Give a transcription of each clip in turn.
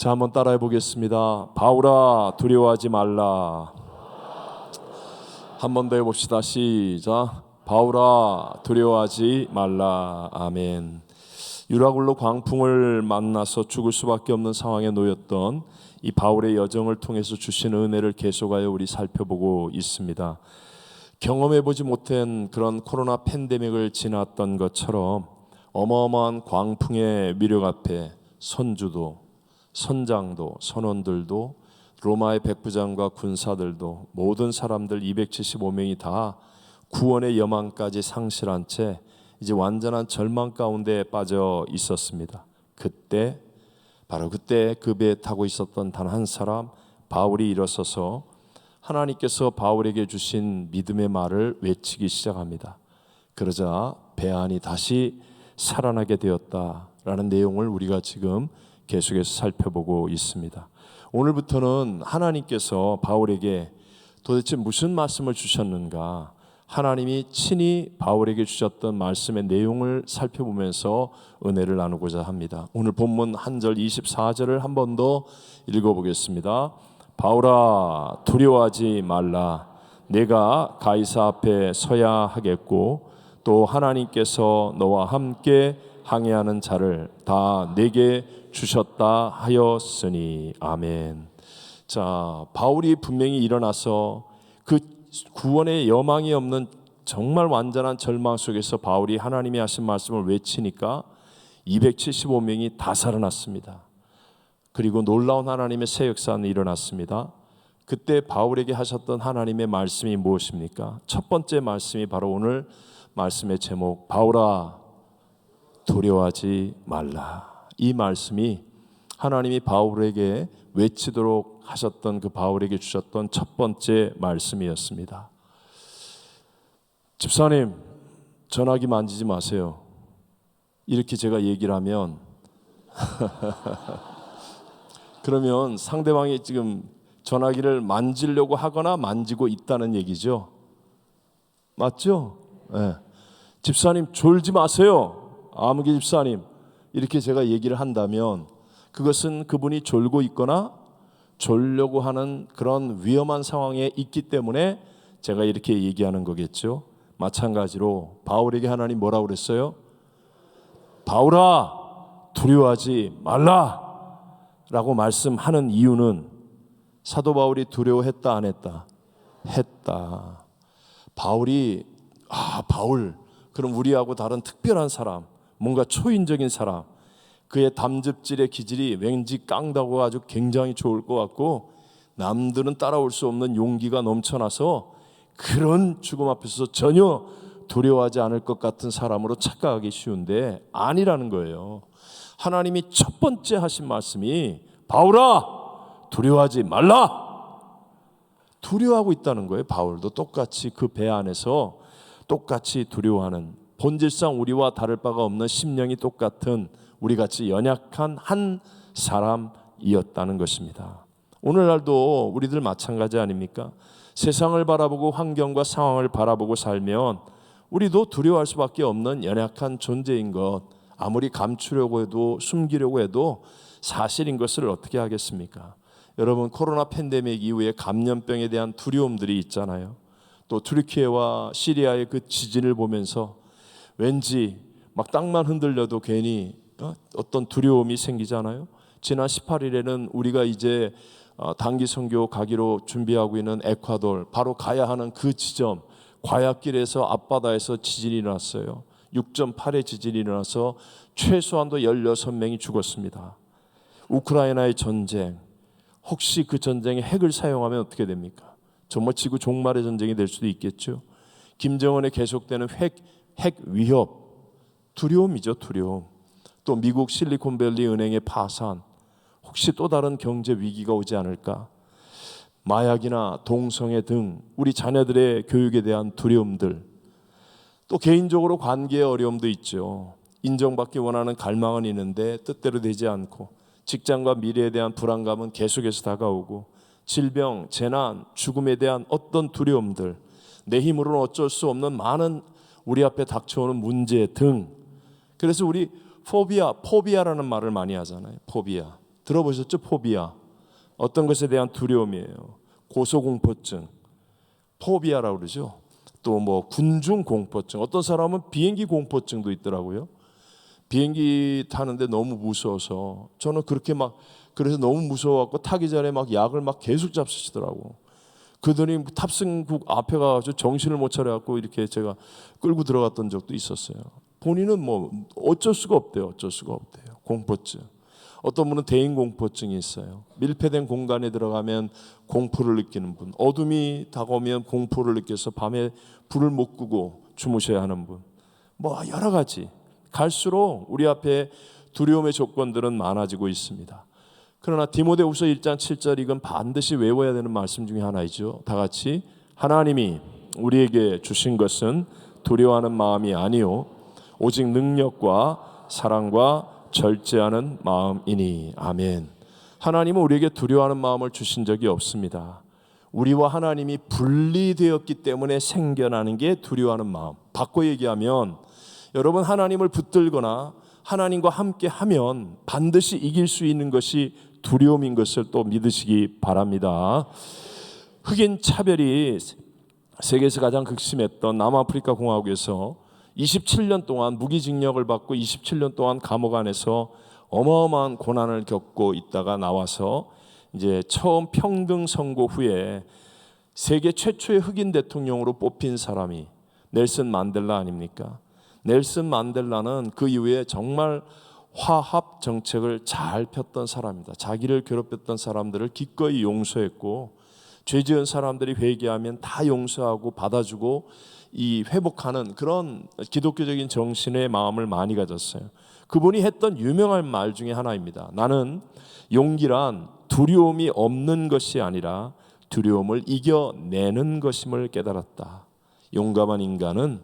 자, 한번 따라해 보겠습니다. 바울아, 두려워하지 말라. 한 번 더 해봅시다. 시작. 바울아, 두려워하지 말라. 아멘. 유라굴로 광풍을 만나서 죽을 수밖에 없는 상황에 놓였던 이 바울의 여정을 통해서 주신 은혜를 계속하여 우리 살펴보고 있습니다. 경험해보지 못한 그런 코로나 팬데믹을 지났던 것처럼 어마어마한 광풍의 위력 앞에 선주도, 선장도, 선원들도, 로마의 백부장과 군사들도, 모든 사람들 275명이 다 구원의 여망까지 상실한 채 이제 완전한 절망 가운데 빠져 있었습니다. 그때, 바로 그때 그 배에 타고 있었던 단 한 사람 바울이 일어서서 하나님께서 바울에게 주신 믿음의 말을 외치기 시작합니다. 그러자 배 안이 다시 살아나게 되었다라는 내용을 우리가 지금 계속해서 살펴보고 있습니다. 오늘부터는 하나님께서 바울에게 도대체 무슨 말씀을 주셨는가, 하나님이 친히 바울에게 주셨던 말씀의 내용을 살펴보면서 은혜를 나누고자 합니다. 오늘 본문 한 절 24절을 한 번 더 읽어보겠습니다. 바울아, 두려워하지 말라. 내가 가이사 앞에 서야 하겠고 또 하나님께서 너와 함께 항해하는 자를 다 내게 주셨다 하였으니. 아멘. 자, 바울이 분명히 일어나서 그 구원의 여망이 없는 정말 완전한 절망 속에서 바울이 하나님이 하신 말씀을 외치니까 275명이 다 살아났습니다. 그리고 놀라운 하나님의 새 역사는 일어났습니다. 그때 바울에게 하셨던 하나님의 말씀이 무엇입니까? 첫 번째 말씀이 바로 오늘 말씀의 제목, 바울아, 두려워하지 말라. 이 말씀이 하나님이 바울에게 외치도록 하셨던 그 바울에게 주셨던 첫 번째 말씀이었습니다. 집사님, 전화기 만지지 마세요. 이렇게 제가 얘기를 하면 그러면 상대방이 지금 전화기를 만지려고 하거나 만지고 있다는 얘기죠. 맞죠? 네. 집사님, 졸지 마세요. 아무개 집사님, 이렇게 제가 얘기를 한다면 그것은 그분이 졸고 있거나 졸려고 하는 그런 위험한 상황에 있기 때문에 제가 이렇게 얘기하는 거겠죠. 마찬가지로 바울에게 하나님 뭐라고 그랬어요? 바울아, 두려워하지 말라 라고 말씀하는 이유는 사도 바울이 두려워했다 안 했다? 했다. 바울이 바울, 그럼 우리하고 다른 특별한 사람, 뭔가 초인적인 사람, 그의 담즙질의 기질이 왠지 깡다고 아주 굉장히 좋을 것 같고 남들은 따라올 수 없는 용기가 넘쳐나서 그런 죽음 앞에서 전혀 두려워하지 않을 것 같은 사람으로 착각하기 쉬운데 아니라는 거예요. 하나님이 첫 번째 하신 말씀이 바울아, 두려워하지 말라. 두려워하고 있다는 거예요. 바울도 똑같이 그 배 안에서 똑같이 두려워하는, 본질상 우리와 다를 바가 없는 심령이 똑같은 우리같이 연약한 한 사람이었다는 것입니다. 오늘날도 우리들 마찬가지 아닙니까? 세상을 바라보고 환경과 상황을 바라보고 살면 우리도 두려워할 수밖에 없는 연약한 존재인 것, 아무리 감추려고 해도 숨기려고 해도 사실인 것을 어떻게 하겠습니까? 여러분, 코로나 팬데믹 이후에 감염병에 대한 두려움들이 있잖아요. 또 튀르키예와 시리아의 그 지진을 보면서 왠지 막 땅만 흔들려도 괜히 어떤 두려움이 생기잖아요. 지난 18일에는 우리가 이제 단기 선교 가기로 준비하고 있는 에콰도르, 바로 가야 하는 그 지점, 과야길에서 앞바다에서 지진이 일어났어요. 6.8의 지진이 일어나서 최소한도 16명이 죽었습니다. 우크라이나의 전쟁, 혹시 그 전쟁에 핵을 사용하면 어떻게 됩니까? 정말 지구 종말의 전쟁이 될 수도 있겠죠. 김정은의 계속되는 핵 위협, 두려움이죠, 두려움. 또 미국 실리콘밸리 은행의 파산, 혹시 또 다른 경제 위기가 오지 않을까? 마약이나 동성애 등 우리 자녀들의 교육에 대한 두려움들, 또 개인적으로 관계의 어려움도 있죠. 인정받기 원하는 갈망은 있는데 뜻대로 되지 않고, 직장과 미래에 대한 불안감은 계속해서 다가오고, 질병, 재난, 죽음에 대한 어떤 두려움들, 내 힘으로는 어쩔 수 없는 많은 우리 앞에 닥쳐오는 문제 등. 그래서 우리 포비아라는 말을 많이 하잖아요. 포비아. 들어보셨죠? 포비아. 어떤 것에 대한 두려움이에요. 고소공포증, 포비아라고 그러죠. 또 뭐 군중 공포증, 어떤 사람은 비행기 공포증도 있더라고요. 비행기 타는데 너무 무서워서, 저는 그렇게 막 그래서 너무 무서워갖고 타기 전에 막 약을 막 계속 잡수시더라고. 그들이 탑승국 앞에 가서 정신을 못 차려갖고 이렇게 제가 끌고 들어갔던 적도 있었어요. 본인은 뭐 어쩔 수가 없대요. 어쩔 수가 없대요. 공포증. 어떤 분은 대인 공포증이 있어요. 밀폐된 공간에 들어가면 공포를 느끼는 분, 어둠이 다가오면 공포를 느껴서 밤에 불을 못 끄고 주무셔야 하는 분, 뭐 여러 가지. 갈수록 우리 앞에 두려움의 조건들은 많아지고 있습니다. 그러나 디모데후서 1장 7절 이건 반드시 외워야 되는 말씀 중에 하나이죠. 다 같이 하나님이 우리에게 주신 것은 두려워하는 마음이 아니요 오직 능력과 사랑과 절제하는 마음이니. 아멘. 하나님은 우리에게 두려워하는 마음을 주신 적이 없습니다. 우리와 하나님이 분리되었기 때문에 생겨나는 게 두려워하는 마음. 바꿔 얘기하면 여러분, 하나님을 붙들거나 하나님과 함께 하면 반드시 이길 수 있는 것이 두려움인 것을 또 믿으시기 바랍니다. 흑인 차별이 세계에서 가장 극심했던 남아프리카 공화국에서 27년 동안 무기징역을 받고 27년 동안 감옥 안에서 어마어마한 고난을 겪고 있다가 나와서 이제 처음 평등 선고 후에 세계 최초의 흑인 대통령으로 뽑힌 사람이 넬슨 만델라 아닙니까? 넬슨 만델라는 그 이후에 정말 화합 정책을 잘 폈던 사람입니다. 자기를 괴롭혔던 사람들을 기꺼이 용서했고, 죄 지은 사람들이 회개하면 다 용서하고 받아주고 이 회복하는 그런 기독교적인 정신의 마음을 많이 가졌어요. 그분이 했던 유명한 말 중에 하나입니다. 나는 용기란 두려움이 없는 것이 아니라 두려움을 이겨내는 것임을 깨달았다. 용감한 인간은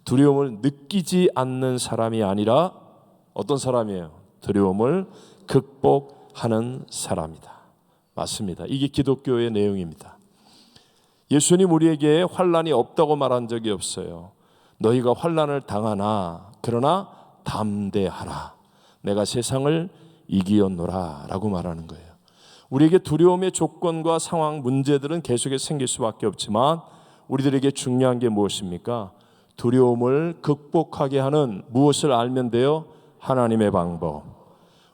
두려움을 느끼지 않는 사람이 아니라 어떤 사람이에요? 두려움을 극복하는 사람이다. 맞습니다. 이게 기독교의 내용입니다. 예수님 우리에게 환난이 없다고 말한 적이 없어요. 너희가 환난을 당하나 그러나 담대하라. 내가 세상을 이기었노라 라고 말하는 거예요. 우리에게 두려움의 조건과 상황, 문제들은 계속해서 생길 수밖에 없지만 우리들에게 중요한 게 무엇입니까? 두려움을 극복하게 하는 무엇을 알면 돼요? 하나님의 방법.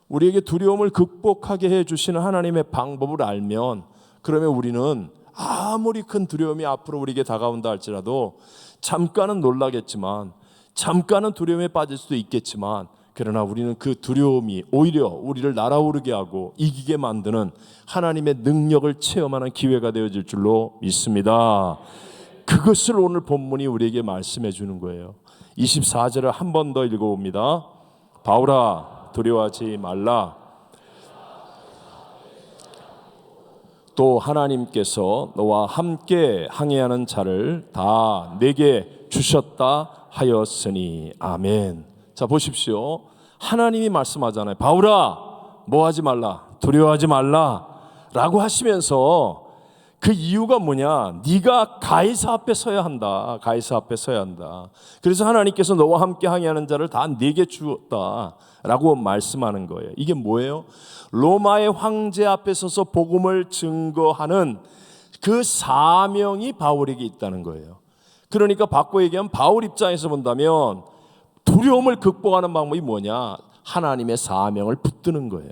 우리에게 두려움을 극복하게 해주시는 하나님의 방법을 알면, 그러면 우리는 아무리 큰 두려움이 앞으로 우리에게 다가온다 할지라도 잠깐은 놀라겠지만, 잠깐은 두려움에 빠질 수도 있겠지만, 그러나 우리는 그 두려움이 오히려 우리를 날아오르게 하고 이기게 만드는 하나님의 능력을 체험하는 기회가 되어질 줄로 믿습니다. 그것을 오늘 본문이 우리에게 말씀해 주는 거예요. 24절을 한 번 더 읽어봅니다. 바울아 두려워하지 말라. 또 하나님께서 너와 함께 항해하는 자를 다 내게 주셨다 하였으니. 아멘. 자 보십시오. 하나님이 말씀하잖아요. 바울아 뭐 하지 말라, 두려워하지 말라 라고 하시면서 그 이유가 뭐냐? 네가 가이사 앞에 서야 한다. 가이사 앞에 서야 한다. 그래서 하나님께서 너와 함께 항해하는 자를 다 내게 주었다라고 말씀하는 거예요. 이게 뭐예요? 로마의 황제 앞에 서서 복음을 증거하는 그 사명이 바울에게 있다는 거예요. 그러니까 바꿔 얘기하면 바울 입장에서 본다면 두려움을 극복하는 방법이 뭐냐? 하나님의 사명을 붙드는 거예요.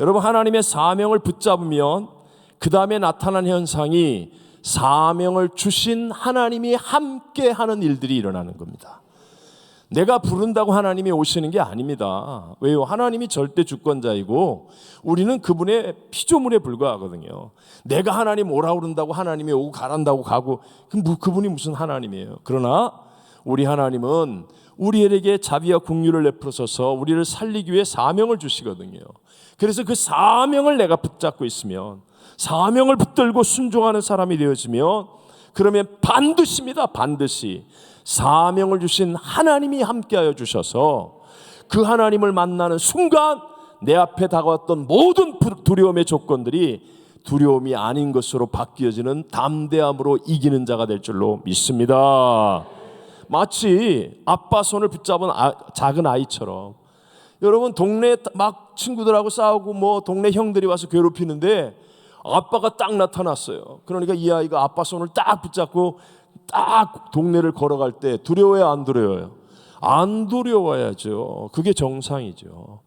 여러분, 하나님의 사명을 붙잡으면 그 다음에 나타난 현상이 사명을 주신 하나님이 함께 하는 일들이 일어나는 겁니다. 내가 부른다고 하나님이 오시는 게 아닙니다. 왜요? 하나님이 절대 주권자이고 우리는 그분의 피조물에 불과하거든요. 내가 하나님 오라 그런다고 하나님이 오고 가란다고 가고 그분이 무슨 하나님이에요. 그러나 우리 하나님은 우리에게 자비와 긍휼을 베풀어서 우리를 살리기 위해 사명을 주시거든요. 그래서 그 사명을 내가 붙잡고 있으면, 사명을 붙들고 순종하는 사람이 되어지면, 그러면 반드시입니다. 반드시 사명을 주신 하나님이 함께하여 주셔서 그 하나님을 만나는 순간 내 앞에 다가왔던 모든 두려움의 조건들이 두려움이 아닌 것으로 바뀌어지는 담대함으로 이기는 자가 될 줄로 믿습니다. 마치 아빠 손을 붙잡은 작은 아이처럼, 여러분 동네에 막 친구들하고 싸우고 뭐 동네 형들이 와서 괴롭히는데 아빠가 딱 나타났어요. 그러니까 이 아이가 아빠 손을 딱 붙잡고 딱 동네를 걸어갈 때 두려워요, 안 두려워요? 안 두려워야죠. 그게 정상이죠.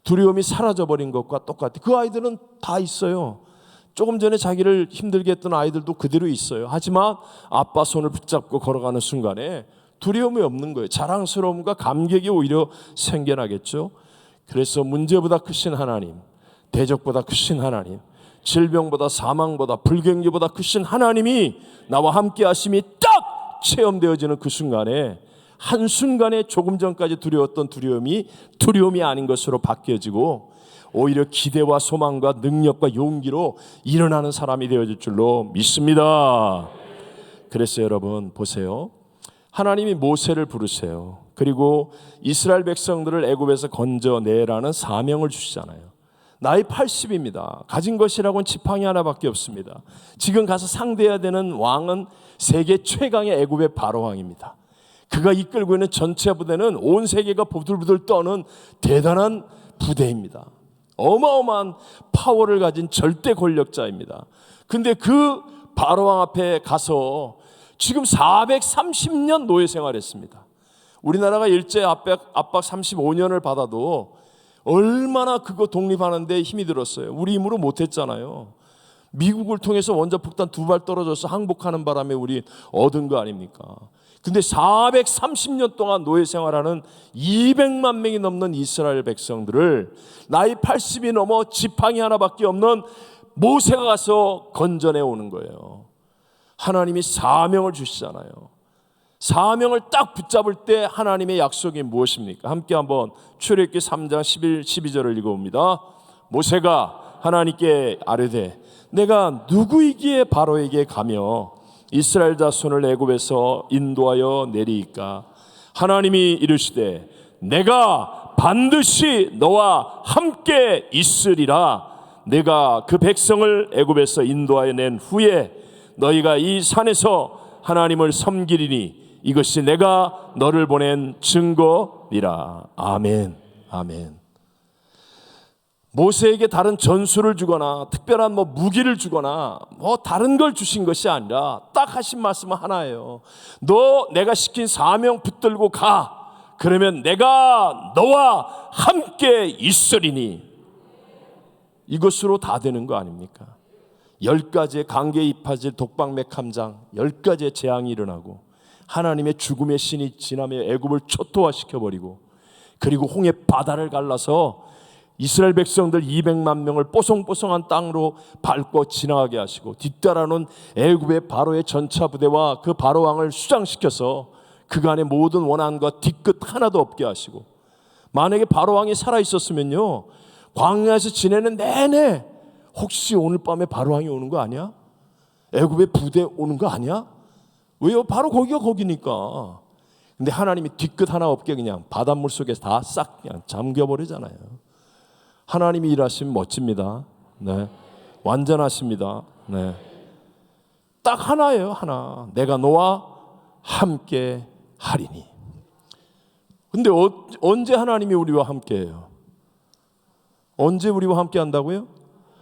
두려움이 사라져버린 것과 똑같아요. 그 아이들은 다 있어요. 조금 전에 자기를 힘들게 했던 아이들도 그대로 있어요. 하지만 아빠 손을 붙잡고 걸어가는 순간에 두려움이 없는 거예요. 자랑스러움과 감격이 오히려 생겨나겠죠. 그래서 문제보다 크신 하나님, 대적보다 크신 하나님, 질병보다 사망보다 불경기보다 크신 하나님이 나와 함께 하심이 딱 체험되어지는 그 순간에, 한순간에 조금 전까지 두려웠던 두려움이 아닌 것으로 바뀌어지고 오히려 기대와 소망과 능력과 용기로 일어나는 사람이 되어질 줄로 믿습니다. 그래서 여러분 보세요. 하나님이 모세를 부르세요. 그리고 이스라엘 백성들을 애굽에서 건져내라는 사명을 주시잖아요. 나이 80입니다. 가진 것이라고는 지팡이 하나밖에 없습니다. 지금 가서 상대해야 되는 왕은 세계 최강의 애굽의 바로 왕입니다. 그가 이끌고 있는 전체 부대는 온 세계가 부들부들 떠는 대단한 부대입니다. 어마어마한 파워를 가진 절대 권력자입니다. 근데 그 바로왕 앞에 가서 지금 430년 노예 생활했습니다. 우리나라가 일제 압박 35년을 받아도 얼마나 그거 독립하는데 힘이 들었어요. 우리 힘으로 못했잖아요. 미국을 통해서 원자폭탄 2발 떨어져서 항복하는 바람에 우리 얻은 거 아닙니까? 근데 430년 동안 노예 생활하는 200만 명이 넘는 이스라엘 백성들을 나이 80이 넘어 지팡이 하나밖에 없는 모세가 가서 건져내 오는 거예요. 하나님이 사명을 주시잖아요. 사명을 딱 붙잡을 때 하나님의 약속이 무엇입니까? 함께 한번 출애굽기 3장 11, 12절을 읽어봅니다. 모세가 하나님께 아뢰되 내가 누구이기에 바로에게 가며 이스라엘 자손을 애굽에서 인도하여 내리이까? 하나님이 이르시되 내가 반드시 너와 함께 있으리라. 내가 그 백성을 애굽에서 인도하여 낸 후에 너희가 이 산에서 하나님을 섬기리니 이것이 내가 너를 보낸 증거니라. 아멘. 아멘. 모세에게 다른 전술을 주거나 특별한 무기를 주거나 다른 걸 주신 것이 아니라 딱 하신 말씀은 하나예요. 너 내가 시킨 사명 붙들고 가. 그러면 내가 너와 함께 있으리니. 이것으로 다 되는 거 아닙니까? 10가지의 강계 이파질 독방맥 함장 10가지의 재앙이 일어나고 하나님의 죽음의 신이 지나며 애굽을 초토화시켜버리고 그리고 홍해 바다를 갈라서 이스라엘 백성들 200만 명을 뽀송뽀송한 땅으로 밟고 지나가게 하시고 뒤따라오는 애굽의 바로의 전차 부대와 그 바로 왕을 수장시켜서 그간의 모든 원한과 뒤끝 하나도 없게 하시고 만약에 바로 왕이 살아있었으면요 광야에서 지내는 내내 혹시 오늘 밤에 바로 왕이 오는 거 아니야? 애굽의 부대 오는 거 아니야? 왜요? 바로 거기가 거기니까. 근데 하나님이 뒤끝 하나 없게 그냥 바닷물 속에서 다 싹 그냥 잠겨버리잖아요. 하나님이 일하시면 멋집니다. 네. 완전하십니다. 네. 딱 하나예요, 하나. 내가 너와 함께 하리니. 근데 언제 하나님이 우리와 함께 해요? 언제 우리와 함께 한다고요?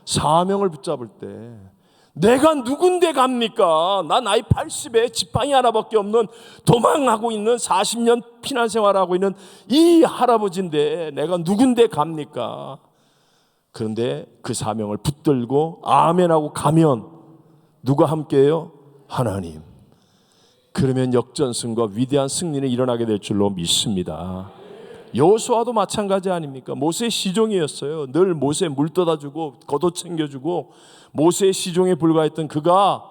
사명을 붙잡을 때. 내가 누군데 갑니까? 나 나이 80에 지팡이 하나밖에 없는 도망하고 있는 40년 피난 생활하고 있는 이 할아버지인데 내가 누군데 갑니까? 그런데 그 사명을 붙들고 아멘하고 가면 누가 함께해요? 하나님. 그러면 역전승과 위대한 승리는 일어나게 될 줄로 믿습니다. 여호수아도 마찬가지 아닙니까? 모세의 시종이었어요. 늘 모세 물 떠다주고 겉옷 챙겨주고 모세의 시종에 불과했던 그가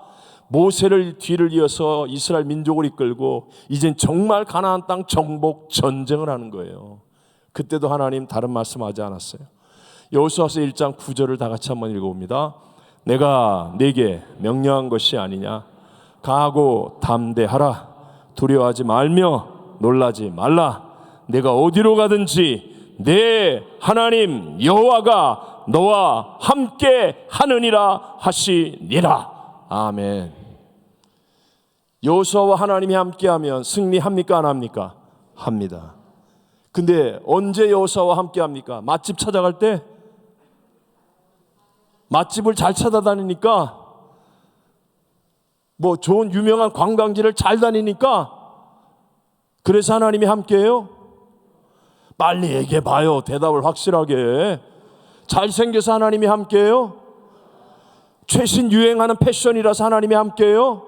모세를 뒤를 이어서 이스라엘 민족을 이끌고 이젠 정말 가나안 땅 정복 전쟁을 하는 거예요. 그때도 하나님 다른 말씀하지 않았어요. 여호수아서 1장 9절을 다 같이 한번 읽어봅니다. 내가 네게 명령한 것이 아니냐? 강하고 담대하라. 두려워하지 말며 놀라지 말라. 내가 어디로 가든지 내 하나님 여호와가 너와 함께 하느니라 하시니라. 아멘. 여호수아와 하나님이 함께하면 승리합니까? 안 합니까? 합니다. 근데 언제 여호사와 함께 합니까? 맛집 찾아갈 때? 맛집을 잘 찾아다니니까? 뭐 좋은 유명한 관광지를 잘 다니니까? 그래서 하나님이 함께해요? 빨리 얘기해 봐요. 대답을 확실하게. 잘생겨서 하나님이 함께해요? 최신 유행하는 패션이라서 하나님이 함께해요?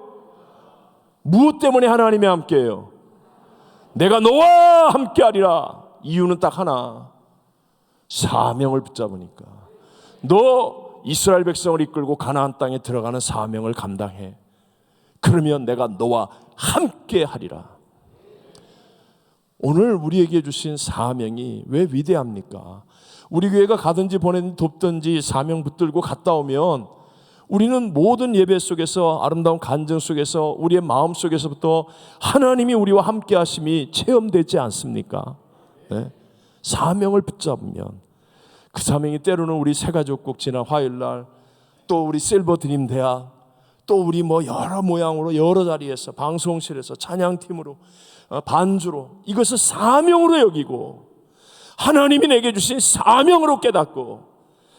무엇 때문에 하나님이 함께해요? 내가 너와 함께하리라. 이유는 딱 하나. 사명을 붙잡으니까. 너 이스라엘 백성을 이끌고 가나안 땅에 들어가는 사명을 감당해. 그러면 내가 너와 함께하리라. 오늘 우리에게 주신 사명이 왜 위대합니까? 우리 교회가 가든지 보내든지 돕든지 사명 붙들고 갔다 오면 우리는 모든 예배 속에서, 아름다운 간증 속에서, 우리의 마음 속에서부터 하나님이 우리와 함께 하심이 체험되지 않습니까? 네? 사명을 붙잡으면 그 사명이 때로는 우리 새가족 꼭 지난 화요일날, 또 우리 실버 드림 대학, 또 우리 뭐 여러 모양으로 여러 자리에서 방송실에서 찬양팀으로 반주로 이것을 사명으로 여기고 하나님이 내게 주신 사명으로 깨닫고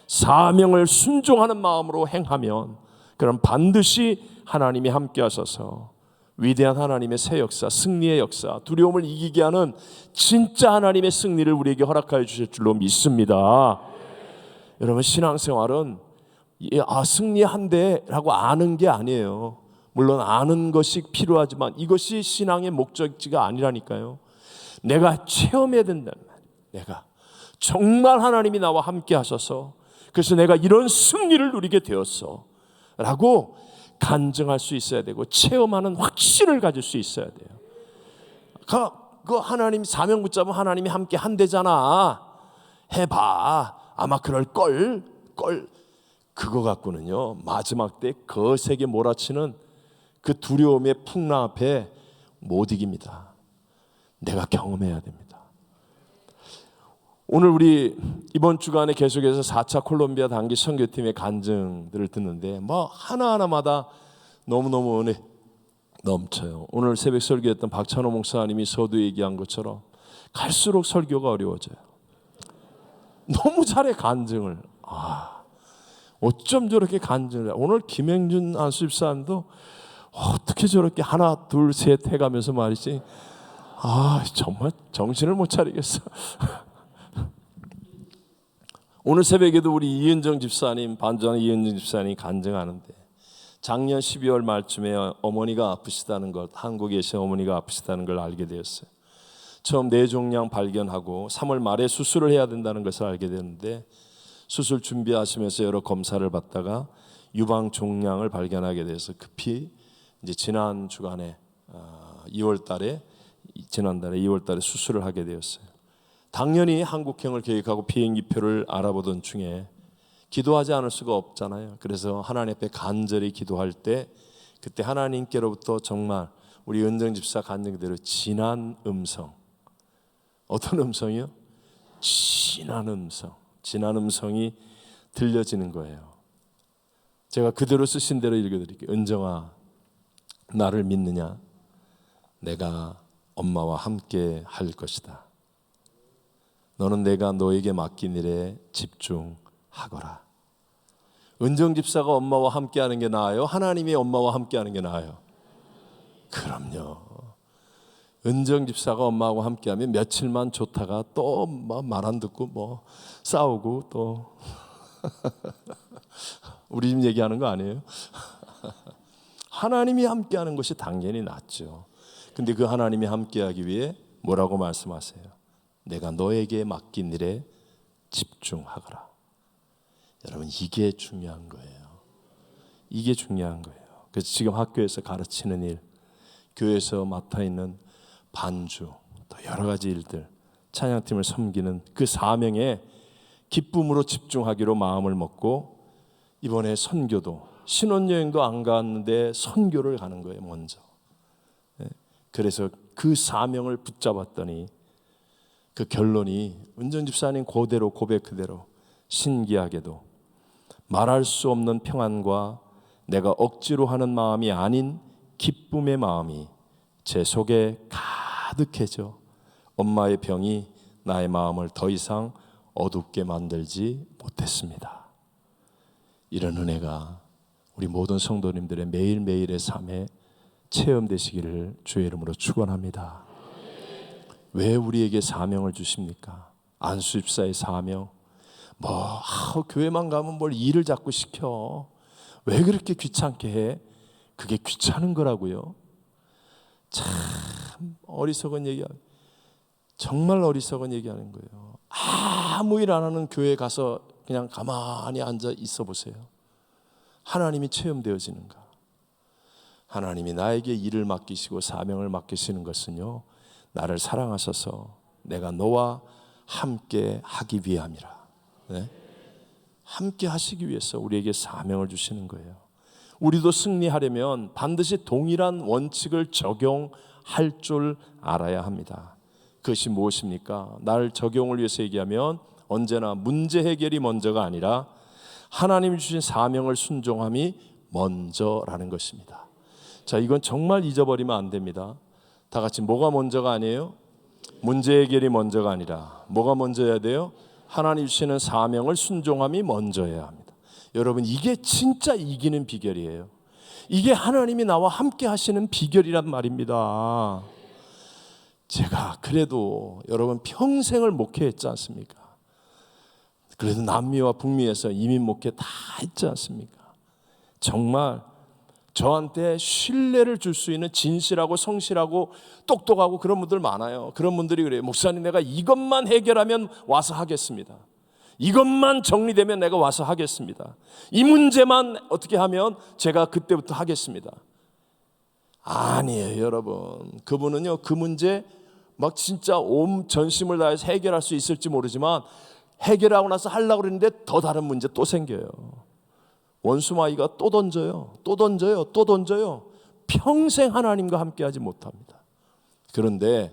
사명을 순종하는 마음으로 행하면 그럼 반드시 하나님이 함께 하셔서 위대한 하나님의 새 역사, 승리의 역사, 두려움을 이기게 하는 진짜 하나님의 승리를 우리에게 허락하여 주실 줄로 믿습니다. 여러분, 신앙생활은 승리한대라고 아는 게 아니에요. 물론 아는 것이 필요하지만 이것이 신앙의 목적지가 아니라니까요. 내가 체험해야 된다는 말이에요. 내가 정말 하나님이 나와 함께 하셔서 그래서 내가 이런 승리를 누리게 되었어 라고 간증할 수 있어야 되고 체험하는 확신을 가질 수 있어야 돼요. 그 하나님 사명 붙잡으면 하나님이 함께 한대잖아. 해봐. 아마 그럴걸. 그거 갖고는요, 마지막 때 거세게 몰아치는 그 두려움의 풍랑 앞에 못 이깁니다. 내가 경험해야 됩니다. 오늘 우리 이번 주간에 계속해서 4차 콜롬비아 단기 선교팀의 간증들을 듣는데 뭐 하나하나마다 너무너무 은혜 넘쳐요. 오늘 새벽 설교했던 박찬호 목사님이 서두 얘기한 것처럼 갈수록 설교가 어려워져요. 너무 잘해 간증을. 어쩜 저렇게 간증을 해. 오늘 김행준 안수집사님도 어떻게 저렇게 하나 둘 셋 해가면서 말이지. 정말 정신을 못 차리겠어. 오늘 새벽에도 우리 이은정 집사님, 반주하는 이은정 집사님이 간증하는데 작년 12월 말쯤에 어머니가 아프시다는 것, 한국에 계신 어머니가 아프시다는 걸 알게 되었어요. 처음 뇌종양 발견하고 3월 말에 수술을 해야 된다는 것을 알게 되는데 수술 준비하시면서 여러 검사를 받다가 유방 종양을 발견하게 돼서 급히 이제 지난 주간에 지난달에 2월 달에 수술을 하게 되었어요. 당연히 한국행을 계획하고 비행기표를 알아보던 중에 기도하지 않을 수가 없잖아요. 그래서 하나님 앞에 간절히 기도할 때 그때 하나님께로부터 정말 우리 은정 집사 간증대로 진한 음성. 어떤 음성이요? 진한 음성이 들려지는 거예요. 제가 그대로 쓰신 대로 읽어드릴게요. 은정아, 나를 믿느냐? 내가 엄마와 함께 할 것이다. 너는 내가 너에게 맡긴 일에 집중하거라. 은정 집사가 엄마와 함께하는 게 나아요? 하나님이 엄마와 함께하는 게 나아요? 그럼요. 은정 집사가 엄마하고 함께하면 며칠만 좋다가 또 말 안 듣고 싸우고 또 우리 집 얘기하는 거 아니에요? 하나님이 함께하는 것이 당연히 낫죠. 근데 그 하나님이 함께하기 위해 뭐라고 말씀하세요? 내가 너에게 맡긴 일에 집중하거라. 여러분, 이게 중요한 거예요. 이게 중요한 거예요. 그래서 지금 학교에서 가르치는 일, 교회에서 맡아 있는 반주, 또 여러 가지 일들, 찬양팀을 섬기는 그 사명에 기쁨으로 집중하기로 마음을 먹고 이번에 선교도 신혼여행도 안 갔는데 선교를 가는 거예요. 먼저. 그래서 그 사명을 붙잡았더니 그 결론이 은정 집사님 그대로 고백 그대로 신기하게도 말할 수 없는 평안과 내가 억지로 하는 마음이 아닌 기쁨의 마음이 제 속에 가득해져 엄마의 병이 나의 마음을 더 이상 어둡게 만들지 못했습니다. 이런 은혜가 우리 모든 성도님들의 매일매일의 삶에 체험되시기를 주의 이름으로 축원합니다. 왜 우리에게 사명을 주십니까? 안수집사의 사명. 교회만 가면 뭘 일을 자꾸 시켜. 왜 그렇게 귀찮게 해? 그게 귀찮은 거라고요. 참 어리석은 얘기, 정말 어리석은 얘기하는 거예요. 아무 일 안 하는 교회에 가서 그냥 가만히 앉아 있어 보세요. 하나님이 체험되어지는가? 하나님이 나에게 일을 맡기시고 사명을 맡기시는 것은요, 나를 사랑하셔서 내가 너와 함께 하기 위함이라. 네? 함께 하시기 위해서 우리에게 사명을 주시는 거예요. 우리도 승리하려면 반드시 동일한 원칙을 적용할 줄 알아야 합니다. 그것이 무엇입니까? 나를 적용을 위해서 얘기하면 언제나 문제 해결이 먼저가 아니라 하나님이 주신 사명을 순종함이 먼저라는 것입니다. 자, 이건 정말 잊어버리면 안 됩니다. 다 같이 뭐가 먼저가 아니에요? 문제 해결이 먼저가 아니라 뭐가 먼저여야 돼요? 하나님 주시는 사명을 순종함이 먼저여야 합니다. 여러분, 이게 진짜 이기는 비결이에요. 이게 하나님이 나와 함께 하시는 비결이란 말입니다. 제가 그래도 여러분 평생을 목회했지 않습니까? 그래도 남미와 북미에서 이민 목회 다 했지 않습니까? 정말 저한테 신뢰를 줄 수 있는 진실하고 성실하고 똑똑하고 그런 분들 많아요. 그런 분들이 그래요. 목사님, 내가 이것만 해결하면 와서 하겠습니다. 이것만 정리되면 내가 와서 하겠습니다. 이 문제만 어떻게 하면 제가 그때부터 하겠습니다. 아니에요, 여러분. 그분은요, 그 문제 막 진짜 온 전심을 다해서 해결할 수 있을지 모르지만 해결하고 나서 하려고 그러는데 더 다른 문제 또 생겨요. 원수마귀가 또 던져요. 또 던져요. 또 던져요. 평생 하나님과 함께하지 못합니다. 그런데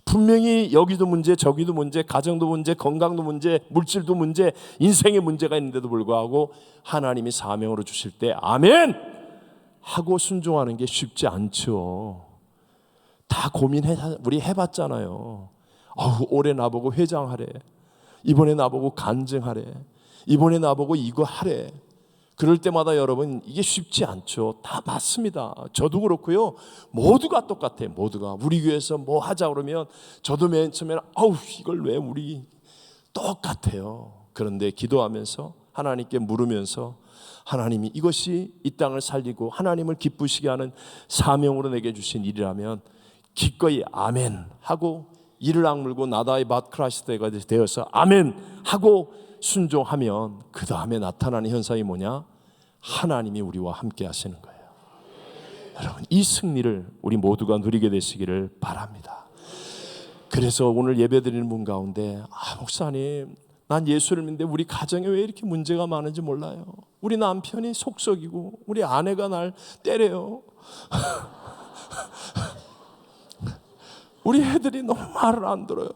분명히 여기도 문제, 저기도 문제, 가정도 문제, 건강도 문제, 물질도 문제, 인생의 문제가 있는데도 불구하고 하나님이 사명으로 주실 때 아멘! 하고 순종하는 게 쉽지 않죠. 다 우리 해봤잖아요. 올해 나보고 회장하래. 이번에 나보고 간증하래. 이번에 나보고 이거 하래. 그럴 때마다 여러분 이게 쉽지 않죠. 다 맞습니다. 저도 그렇고요. 모두가 똑같아요. 모두가 우리 교회에서 뭐 하자 그러면 저도 맨 처음에는 이걸 왜 우리 똑같아요. 그런데 기도하면서 하나님께 물으면서 하나님이 이것이 이 땅을 살리고 하나님을 기쁘시게 하는 사명으로 내게 주신 일이라면 기꺼이 아멘 하고 이를 악물고 나다의 밭 크라시스가 되어서 아멘 하고 순종하면 그 다음에 나타나는 현상이 뭐냐? 하나님이 우리와 함께 하시는 거예요. 여러분, 이 승리를 우리 모두가 누리게 되시기를 바랍니다. 그래서 오늘 예배드리는 분 가운데 목사님, 난 예수를 믿는데 우리 가정에 왜 이렇게 문제가 많은지 몰라요. 우리 남편이 속썩이고 우리 아내가 날 때려요. 우리 애들이 너무 말을 안 들어요.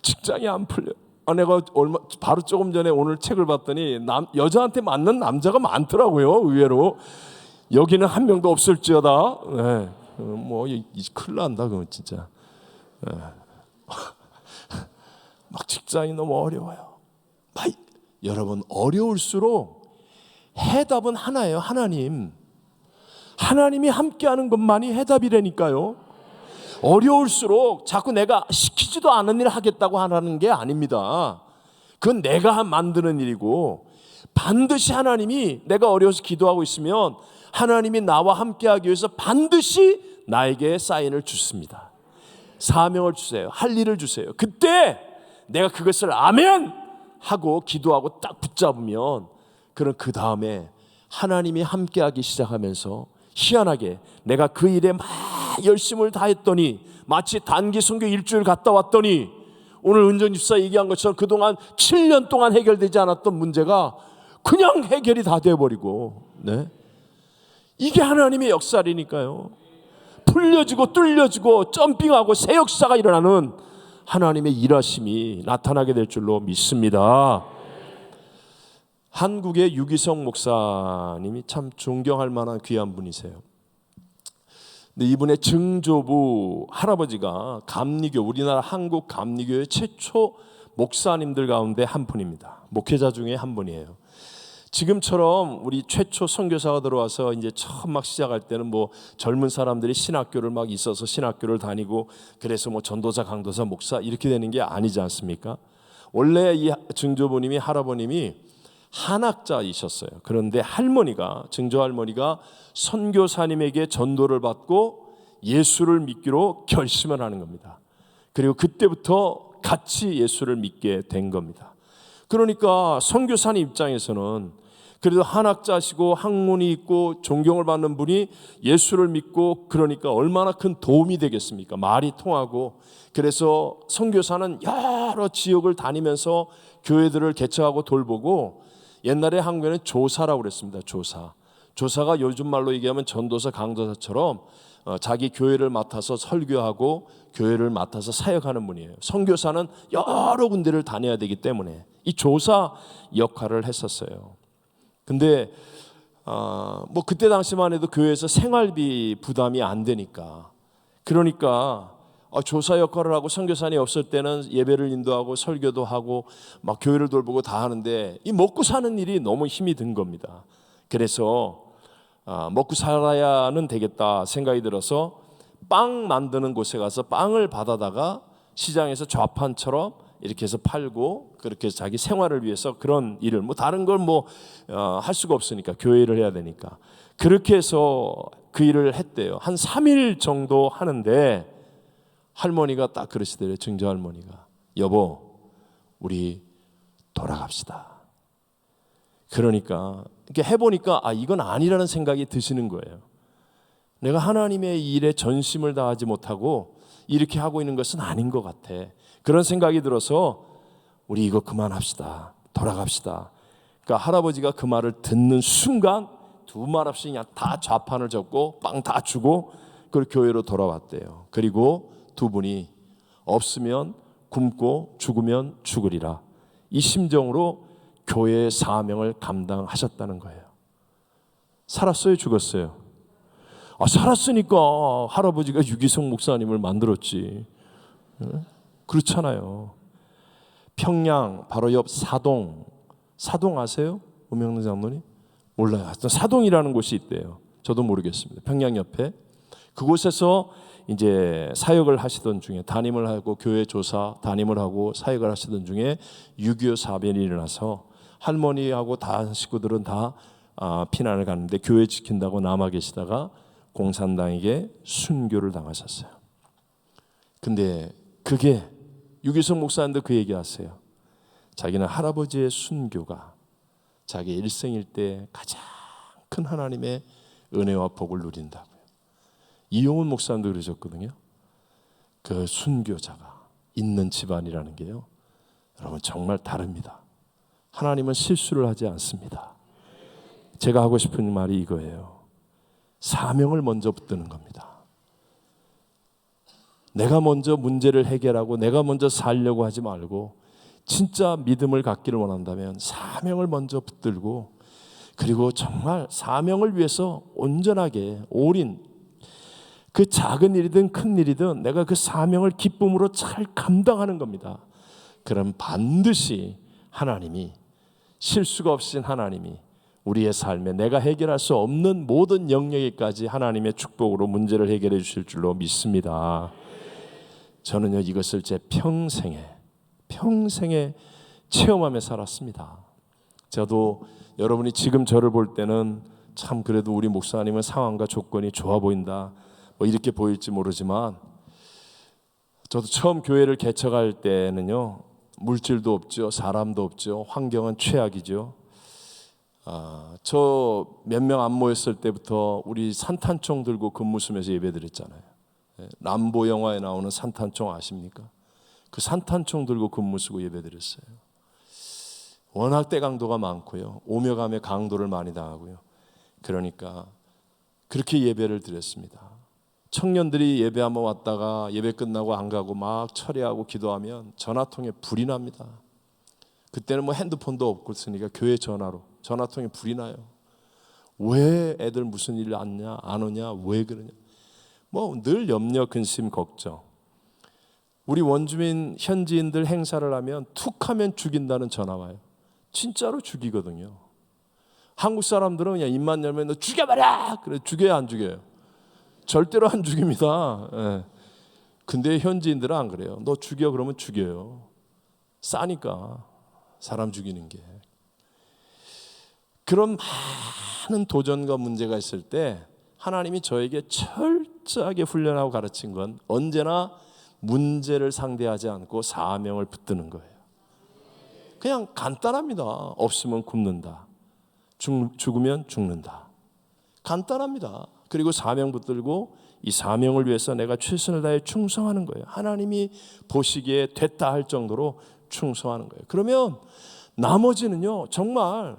직장이 안 풀려요. 내가 바로 조금 전에 오늘 책을 봤더니 여자한테 맞는 남자가 많더라고요. 의외로 여기는 한 명도 없을지어다. 네. 큰일 난다 그건 진짜. 네. 막 직장이 너무 어려워요. 여러분, 어려울수록 해답은 하나예요. 하나님이 함께하는 것만이 해답이라니까요. 어려울수록 자꾸 내가 시키지도 않은 일을 하겠다고 하라는 게 아닙니다. 그건 내가 만드는 일이고 반드시 하나님이 내가 어려워서 기도하고 있으면 하나님이 나와 함께하기 위해서 반드시 나에게 사인을 주십니다. 사명을 주세요. 할 일을 주세요. 그때 내가 그것을 아멘 하고 기도하고 딱 붙잡으면 그럼 그 다음에 하나님이 함께하기 시작하면서 희한하게 내가 그 일에 막 열심을 다했더니 마치 단기 선교 일주일 갔다 왔더니 오늘 은정 집사 얘기한 것처럼 그동안 7년 동안 해결되지 않았던 문제가 그냥 해결이 다 되어버리고, 네? 이게 하나님의 역사라니까요. 풀려지고 뚫려지고 점핑하고 새 역사가 일어나는 하나님의 일하심이 나타나게 될 줄로 믿습니다. 한국의 유기성 목사님이 참 존경할 만한 귀한 분이세요. 근데 이분의 증조부 할아버지가 감리교, 우리나라 한국 감리교의 최초 목사님들 가운데 한 분입니다. 목회자 중에 한 분이에요. 지금처럼 우리 최초 선교사가 들어와서 이제 처음 막 시작할 때는 뭐 젊은 사람들이 신학교를 막 있어서 신학교를 다니고 그래서 뭐 전도사, 강도사, 목사 이렇게 되는 게 아니지 않습니까? 원래 이 증조부님이, 할아버님이 한학자이셨어요. 그런데 할머니가, 증조할머니가 선교사님에게 전도를 받고 예수를 믿기로 결심을 하는 겁니다. 그리고 그때부터 같이 예수를 믿게 된 겁니다. 그러니까 선교사님 입장에서는 그래도 한학자시고 학문이 있고 존경을 받는 분이 예수를 믿고 그러니까 얼마나 큰 도움이 되겠습니까? 말이 통하고. 그래서 선교사는 여러 지역을 다니면서 교회들을 개척하고 돌보고, 옛날에 한국에는 조사라고 그랬습니다. 조사가 요즘 말로 얘기하면 전도사, 강도사처럼 자기 교회를 맡아서 설교하고 교회를 맡아서 사역하는 분이에요. 선교사는 여러 군데를 다녀야 되기 때문에 이 조사 역할을 했었어요. 근데 뭐 그때 당시만 해도 교회에서 생활비 부담이 안 되니까, 그러니까 조사 역할을 하고 선교사님이 없을 때는 예배를 인도하고 설교도 하고 막 교회를 돌보고 다 하는데 이 먹고 사는 일이 너무 힘이 든 겁니다. 그래서 먹고 살아야는 되겠다 생각이 들어서 빵 만드는 곳에 가서 빵을 받아다가 시장에서 좌판처럼 이렇게 해서 팔고, 그렇게 해서 자기 생활을 위해서 그런 일을, 뭐 다른 걸 뭐 할 수가 없으니까 교회를 해야 되니까 그렇게 해서 그 일을 했대요. 한 3일 정도 하는데 할머니가 딱 그러시더래요. 증조할머니가, 여보 우리 돌아갑시다. 그러니까 이렇게 해보니까 이건 아니라는 생각이 드시는 거예요. 내가 하나님의 일에 전심을 다하지 못하고 이렇게 하고 있는 것은 아닌 것 같아. 그런 생각이 들어서 우리 이거 그만합시다. 돌아갑시다. 그러니까 할아버지가 그 말을 듣는 순간 두 말 없이 그냥 다 좌판을 접고 빵 다 주고 그 교회로 돌아왔대요. 그리고 두 분이 없으면 굶고 죽으면 죽으리라, 이 심정으로 교회의 사명을 감당하셨다는 거예요. 살았어요, 죽었어요? 살았으니까 할아버지가 유기성 목사님을 만들었지. 그렇잖아요. 평양 바로 옆 사동 아세요? 오명래 장로님? 몰라요. 사동이라는 곳이 있대요. 저도 모르겠습니다. 평양 옆에 그곳에서 이제 사역을 하시던 중에, 담임을 하고 교회 조사 담임을 하고 사역을 하시던 중에 6.25 사변이 일어나서 할머니하고 다 식구들은 다 피난을 갔는데 교회 지킨다고 남아 계시다가 공산당에게 순교를 당하셨어요. 근데 그게 유기성 목사님도 그 얘기하세요. 자기는 할아버지의 순교가 자기 일생일 때 가장 큰 하나님의 은혜와 복을 누린다고요. 이용훈 목사님도 그러셨거든요. 그 순교자가 있는 집안이라는 게요, 여러분 정말 다릅니다. 하나님은 실수를 하지 않습니다. 제가 하고 싶은 말이 이거예요. 사명을 먼저 붙드는 겁니다. 내가 먼저 문제를 해결하고 내가 먼저 살려고 하지 말고, 진짜 믿음을 갖기를 원한다면 사명을 먼저 붙들고, 그리고 정말 사명을 위해서 온전하게 올인, 그 작은 일이든 큰 일이든 내가 그 사명을 기쁨으로 잘 감당하는 겁니다. 그럼 반드시 하나님이, 실수가 없으신 하나님이 우리의 삶에 내가 해결할 수 없는 모든 영역에까지 하나님의 축복으로 문제를 해결해 주실 줄로 믿습니다. 저는요, 이것을 제 평생에 체험하며 살았습니다. 저도 여러분이 지금 저를 볼 때는 참 그래도 우리 목사님은 상황과 조건이 좋아 보인다, 뭐 이렇게 보일지 모르지만, 저도 처음 교회를 개척할 때는요, 물질도 없죠, 사람도 없죠, 환경은 최악이죠. 저 몇 명 안 모였을 때부터 우리 산탄총 들고 근무수면서 예배드렸잖아요. 람보 영화에 나오는 산탄총 아십니까? 그 산탄총 들고 근무수고 예배드렸어요. 워낙 때강도가 많고요, 오며 가며 강도를 많이 당하고요. 그러니까 그렇게 예배를 드렸습니다. 청년들이 예배 한번 왔다가 예배 끝나고 안 가고 막 철회하고 기도하면 전화통에 불이 납니다. 그때는 뭐 핸드폰도 없고 있으니까 교회 전화통에 불이 나요. 왜 애들 무슨 일 안 오냐, 왜 그러냐, 뭐 늘 염려, 근심, 걱정. 우리 원주민 현지인들 행사를 하면 툭하면 죽인다는 전화 와요. 진짜로 죽이거든요. 한국 사람들은 그냥 입만 열면 너 죽여버려! 그래, 죽여야 안 죽여요? 절대로 안 죽입니다. 예. 근데 현지인들은 안 그래요. 너 죽여 그러면 죽여요. 싸니까 사람 죽이는 게. 그런 많은 도전과 문제가 있을 때 하나님이 저에게 철저하게 훈련하고 가르친 건 언제나 문제를 상대하지 않고 사명을 붙드는 거예요. 그냥 간단합니다. 없으면 굶는다. 죽으면 죽는다. 간단합니다. 그리고 사명 붙들고 이 사명을 위해서 내가 최선을 다해 충성하는 거예요. 하나님이 보시기에 됐다 할 정도로 충성하는 거예요. 그러면 나머지는요, 정말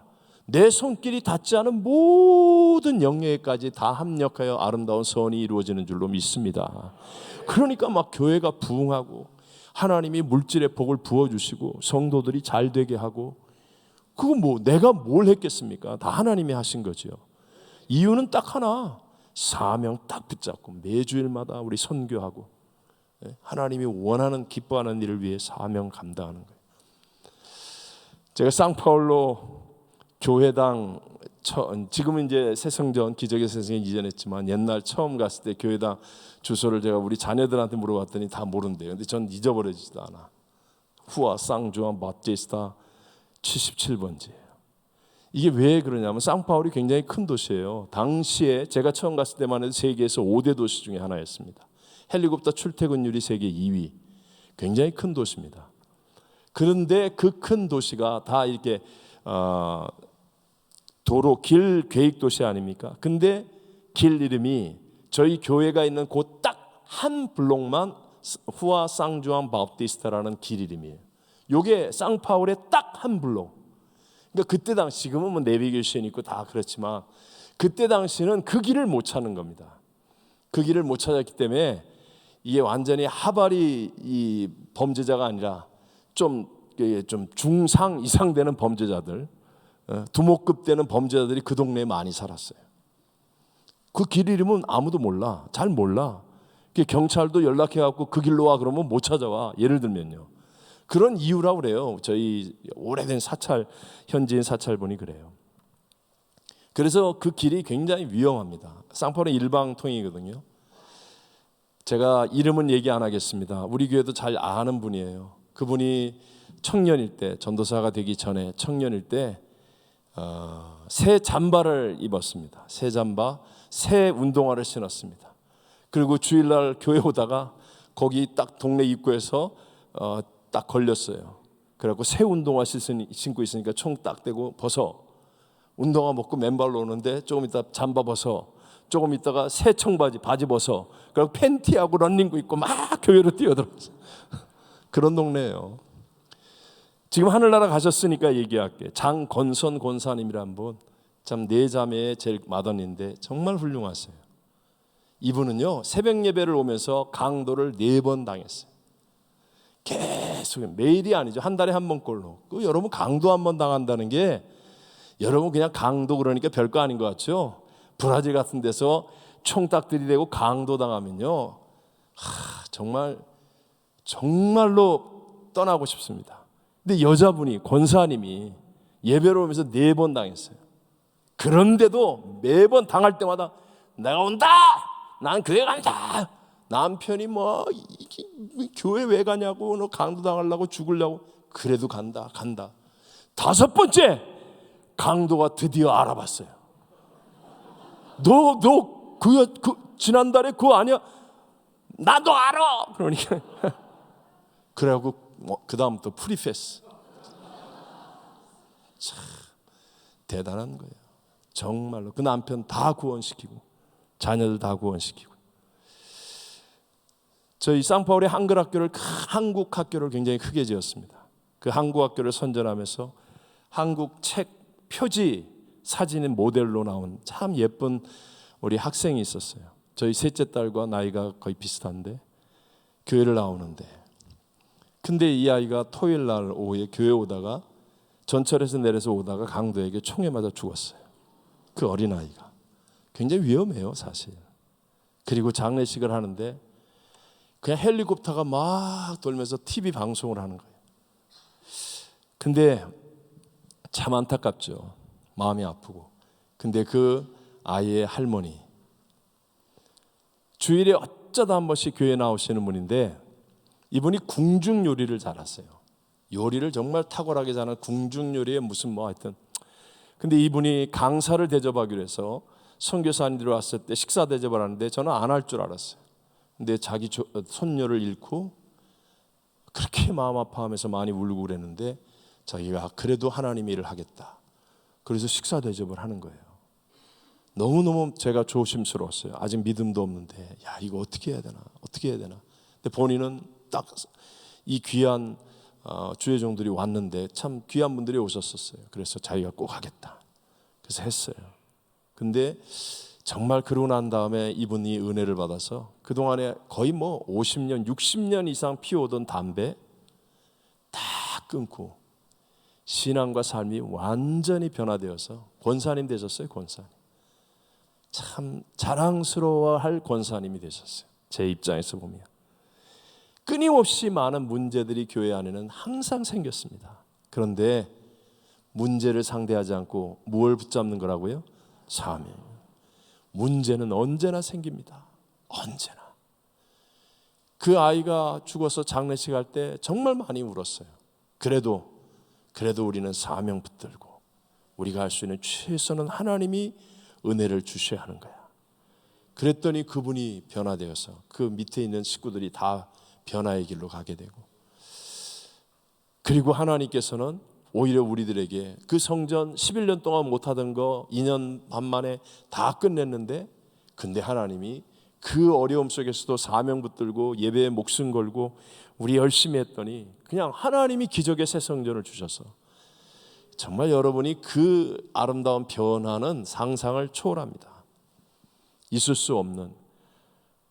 내 손길이 닿지 않은 모든 영역에까지 다 합력하여 아름다운 선이 이루어지는 줄로 믿습니다. 그러니까 막 교회가 부흥하고 하나님이 물질의 복을 부어주시고 성도들이 잘 되게 하고, 그거 뭐 내가 뭘 했겠습니까? 다 하나님이 하신 거죠. 이유는 딱 하나, 사명 딱 붙잡고 매주일마다 우리 선교하고 하나님이 원하는 기뻐하는 일을 위해 사명 감당하는 거예요. 제가 상파울로 교회당 지금은 이제 새성전 기적의 새성에 이전했지만 옛날 처음 갔을 때 교회당 주소를 제가 우리 자녀들한테 물어봤더니 다 모른대요. 근데 전 잊어버리지도 않아. 후아 쌍주안 바티스타 77번지예요. 이게 왜 그러냐면 상파울이 굉장히 큰 도시예요. 당시에 제가 처음 갔을 때만 해도 세계에서 5대 도시 중에 하나였습니다. 헬리콥터 출퇴근율이 세계 2위. 굉장히 큰 도시입니다. 그런데 그 큰 도시가 다 이렇게 도로 길 계획 도시 아닙니까? 근데 길 이름이 저희 교회가 있는 곳 딱 한 블록만 후아 쌍주안 바티스타라는 길 이름이에요. 요게 상파울의 딱 한 블록. 그러니까 그때 당시, 지금은 뭐 내비게이션 있고 다 그렇지만 그때 당시는 그 길을 못 찾는 겁니다. 그 길을 못 찾았기 때문에 이게 완전히 하바리 이 범죄자가 아니라 좀 중상 이상 되는 범죄자들, 두목급 되는 범죄자들이 그 동네에 많이 살았어요. 그 길 이름은 아무도 몰라. 잘 몰라. 경찰도 연락해갖고 그 길로 와 그러면 못 찾아와. 예를 들면요. 그런 이유라고 그래요. 저희 오래된 사찰, 현지인 사찰본이 그래요. 그래서 그 길이 굉장히 위험합니다. 상파울은 일방통행이거든요. 제가 이름은 얘기 안 하겠습니다. 우리 교회도 잘 아는 분이에요. 그분이 청년일 때, 전도사가 되기 전에 청년일 때 새 잠바를 입었습니다. 새 잠바, 새 운동화를 신었습니다. 그리고 주일날 교회 오다가 거기 딱 동네 입구에서 딱 걸렸어요. 그래갖고 새 운동화 신고 있으니까 총 딱 대고 벗어. 운동화 먹고 맨발로 오는데 조금 있다 잠바 벗어. 조금 있다가 새 청바지 바지 벗어. 그리고 팬티하고 런닝구 입고 막 교회로 뛰어들었어. 그런 동네예요. 지금 하늘나라 가셨으니까 얘기할게. 장건선 권사님이란 분, 참 네 자매의 제일 맏언니인데 정말 훌륭하세요. 이분은요 새벽 예배를 오면서 강도를 4번 당했어요. 계속 매일이 아니죠. 한 달에 한 번꼴로. 여러분 강도 한 번 당한다는 게 여러분 그냥 강도 그러니까 별거 아닌 것 같죠. 브라질 같은 데서 총 딱 들이대고 강도 당하면요, 정말로 떠나고 싶습니다. 근데 여자분이 권사님이 예배로 오면서 4번 당했어요. 그런데도 매번 당할 때마다 내가 온다. 난 교회 간다. 남편이 뭐 교회 왜 가냐고, 너 강도 당하려고 죽으려고. 그래도 간다. 5번째 강도가 드디어 알아봤어요. 너 지난달에 그거 아니야? 나도 알아. 그러니까 그래갖고 그 다음부터 프리패스. 참 대단한 거예요. 정말로 그 남편 다 구원시키고 자녀들 다 구원시키고. 저희 상파울의 한글 학교를, 한국 학교를 굉장히 크게 지었습니다. 그 한국 학교를 선전하면서 한국 책 표지 사진의 모델로 나온 참 예쁜 우리 학생이 있었어요. 저희 셋째 딸과 나이가 거의 비슷한데 교회를 나오는데, 근데 이 아이가 토요일 날 오후에 교회 오다가 전철에서 내려서 오다가 강도에게 총에 맞아 죽었어요. 그 어린아이가. 굉장히 위험해요 사실. 그리고 장례식을 하는데 그냥 헬리콥터가 막 돌면서 TV 방송을 하는 거예요. 근데 참 안타깝죠. 마음이 아프고. 근데 그 아이의 할머니, 주일에 어쩌다 한 번씩 교회 나오시는 분인데 이분이 궁중 요리를 잘하세요. 요리를 정말 탁월하게 잘하는 궁중 요리에 무슨 뭐 하여튼. 근데 이분이 강사를 대접하기로 해서 선교사님들이 왔을 때 식사 대접을 하는데 저는 안 할 줄 알았어요. 근데 자기 손녀를 잃고 그렇게 마음 아파하면서 많이 울고 그랬는데 자기가 그래도 하나님 일을 하겠다. 그래서 식사 대접을 하는 거예요. 너무너무 제가 조심스러웠어요. 아직 믿음도 없는데 야 이거 어떻게 해야 되나 어떻게 해야 되나. 근데 본인은 딱 이 귀한 주의 종들이 왔는데 참 귀한 분들이 오셨었어요. 그래서 자기가 꼭 하겠다. 그래서 했어요. 근데 정말 그러고 난 다음에 이분이 은혜를 받아서 그동안에 거의 뭐 50년 60년 이상 피워오던 담배 다 끊고 신앙과 삶이 완전히 변화되어서 권사님 되셨어요. 권사님. 참 자랑스러워할 권사님이 되셨어요. 제 입장에서 보면. 끊임없이 많은 문제들이 교회 안에는 항상 생겼습니다. 그런데 문제를 상대하지 않고 무엇을 붙잡는 거라고요? 사명. 문제는 언제나 생깁니다. 언제나. 그 아이가 죽어서 장례식 할 때 정말 많이 울었어요. 그래도 우리는 사명 붙들고 우리가 할 수 있는 최선은 하나님이 은혜를 주셔야 하는 거야. 그랬더니 그분이 변화되어서 그 밑에 있는 식구들이 다 변화의 길로 가게 되고, 그리고 하나님께서는 오히려 우리들에게 그 성전 11년 동안 못하던 거 2년 반 만에 다 끝냈는데, 근데 하나님이 그 어려움 속에서도 사명 붙들고 예배에 목숨 걸고 우리 열심히 했더니 그냥 하나님이 기적의 새 성전을 주셔서 정말 여러분이 그 아름다운 변화는 상상을 초월합니다. 있을 수 없는,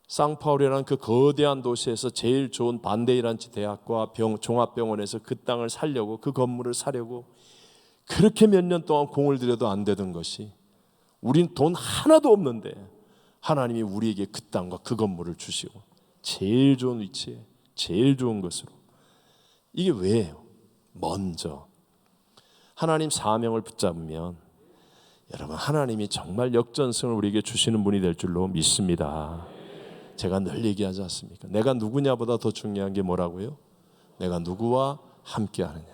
상파울이라는 그 거대한 도시에서 제일 좋은 반데이란치 대학과 종합병원에서 그 땅을 살려고, 그 건물을 사려고 그렇게 몇 년 동안 공을 들여도 안 되던 것이, 우린 돈 하나도 없는데 하나님이 우리에게 그 땅과 그 건물을 주시고 제일 좋은 위치에 제일 좋은 것으로. 이게 왜예요? 먼저 하나님 사명을 붙잡으면 여러분, 하나님이 정말 역전승을 우리에게 주시는 분이 될 줄로 믿습니다. 제가 늘 얘기하지 않습니까? 내가 누구냐보다 더 중요한 게 뭐라고요? 내가 누구와 함께하느냐.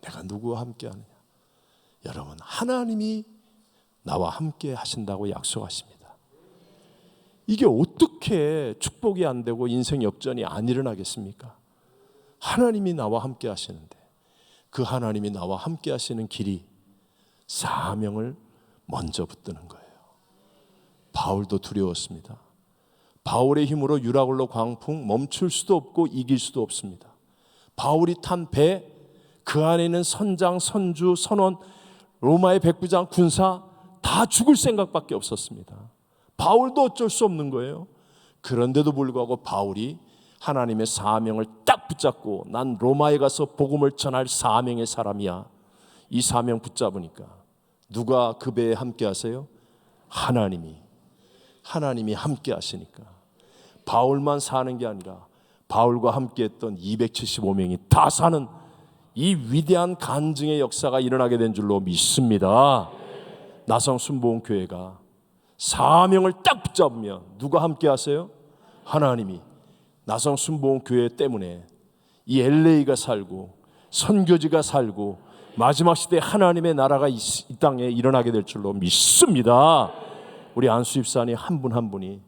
내가 누구와 함께하느냐. 여러분, 하나님이 나와 함께 하신다고 약속하십니다. 이게 어떻게 축복이 안 되고 인생 역전이 안 일어나겠습니까? 하나님이 나와 함께 하시는데, 그 하나님이 나와 함께 하시는 길이 사명을 먼저 붙드는 거예요. 바울도 두려웠습니다. 바울의 힘으로 유라굴로 광풍 멈출 수도 없고 이길 수도 없습니다. 바울이 탄 배, 그 안에 있는 선장, 선주, 선원, 로마의 백부장, 군사 다 죽을 생각밖에 없었습니다. 바울도 어쩔 수 없는 거예요. 그런데도 불구하고 바울이 하나님의 사명을 딱 붙잡고, 난 로마에 가서 복음을 전할 사명의 사람이야. 이 사명 붙잡으니까 누가 그 배에 함께 하세요? 하나님이 함께 하시니까 바울만 사는 게 아니라 바울과 함께 했던 275명이 다 사는 이 위대한 간증의 역사가 일어나게 된 줄로 믿습니다. 나성 순복음교회가 사명을 딱 붙잡으면 누가 함께 하세요? 하나님이. 나성 순복음교회 때문에 이 LA가 살고 선교지가 살고 마지막 시대에 하나님의 나라가 이 땅에 일어나게 될 줄로 믿습니다. 우리 안수 집사님 한 분 한 분이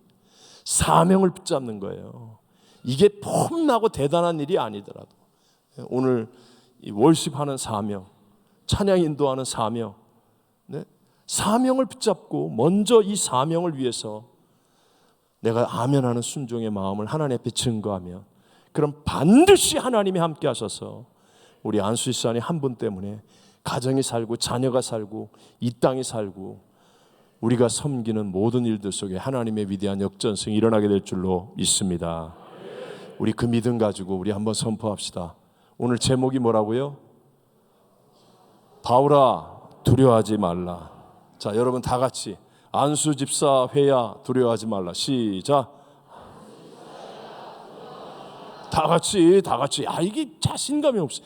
사명을 붙잡는 거예요. 이게 폼나고 대단한 일이 아니더라도 오늘 이 월십하는 사명, 찬양 인도하는 사명, 네? 사명을 붙잡고 먼저 이 사명을 위해서 내가 아멘하는 순종의 마음을 하나님 앞에 증거하면, 그럼 반드시 하나님이 함께 하셔서 우리 안수 집사님 한 분 때문에 가정이 살고 자녀가 살고 이 땅이 살고 우리가 섬기는 모든 일들 속에 하나님의 위대한 역전승이 일어나게 될 줄로 믿습니다. 우리 그 믿음 가지고 우리 한번 선포합시다. 오늘 제목이 뭐라고요? 바울아 두려워하지 말라. 자, 여러분 다 같이 안수 집사 회야 두려워하지 말라. 시작. 다 같이 이게 자신감이 없어.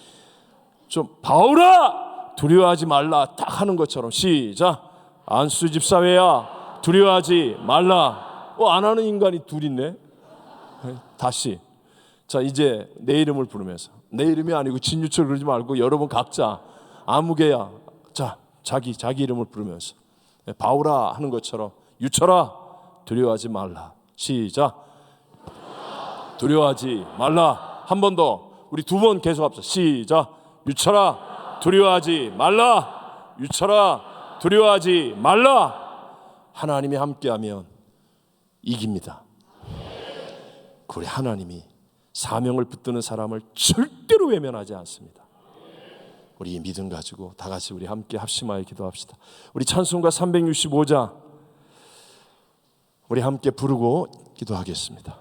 좀 바울아 두려워하지 말라 딱 하는 것처럼 시작. 안수 집사 회야 두려워하지 말라. 안 하는 인간이 둘 있네. 다시. 자, 이제 내 이름을 부르면서, 내 이름이 아니고 진유철 그러지 말고 여러분 각자 아무개야, 자, 자기 이름을 부르면서 바울아 하는 것처럼 유철아 두려워하지 말라. 시작. 두려워하지 말라. 한 번 더. 우리 두 번 계속 합시다. 시작. 유철아 두려워하지 말라. 유철아 두려워하지 말라. 하나님이 함께하면 이깁니다. 우리 하나님이 사명을 붙드는 사람을 절대로 외면하지 않습니다. 우리 이 믿음 가지고 다 같이 우리 함께 합심하여 기도합시다. 우리 찬송가 365장 우리 함께 부르고 기도하겠습니다.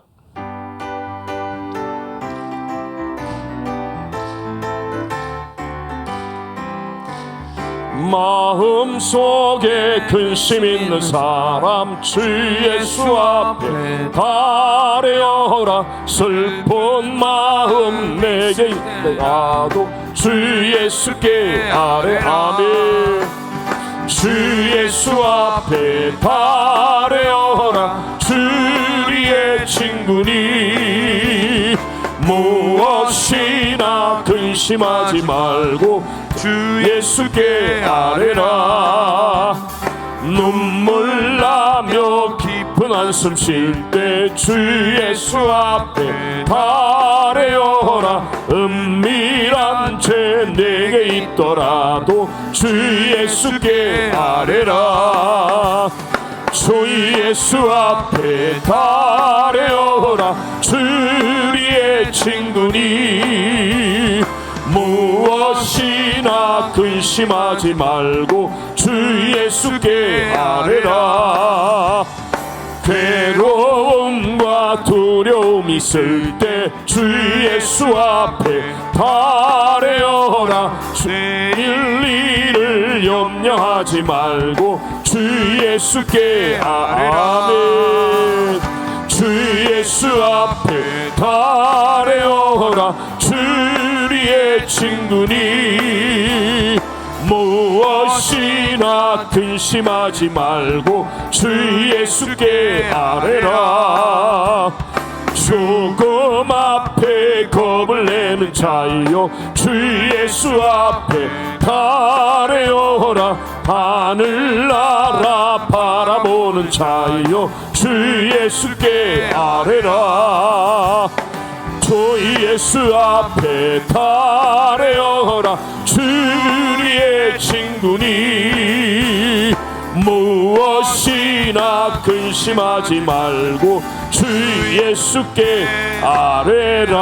마음속에 근심 있는 사람 주 예수 앞에 달려오라. 슬픈 마음 내게 있다도 주 예수께 아뢰. 아멘. 주 예수 앞에 달려오라. 주리의 친구니 무엇이나 근심하지 말고 주 예수께 아뢰라. 눈물 나며 깊은 한숨 쉴 때 주 예수 앞에 달려오라. 은밀한 죄 내게 있더라도 주 예수께 아뢰라. 주 예수 앞에 달려오라. 주리의 친구니 무엇이나 근심하지 말고 주 예수께 아뢰라. 괴로움과 두려움 있을 때 주 예수 앞에 달려오라. 내일 일을 염려하지 말고 주 예수께 아뢰라. 아멘. 주 예수 앞에 달려오라. 주리의 친구니 무엇이나 근심하지 말고 주 예수께 아뢰라. 조금 앞에 겁을 내는 자여 주 예수 앞에 달려오라. 하늘나라 바라보는 자여 주 예수께 아뢰라. 주 예수 앞에 달려오라. 주리의 친구니 무엇이나 근심하지 말고 주 예수께 아뢰라.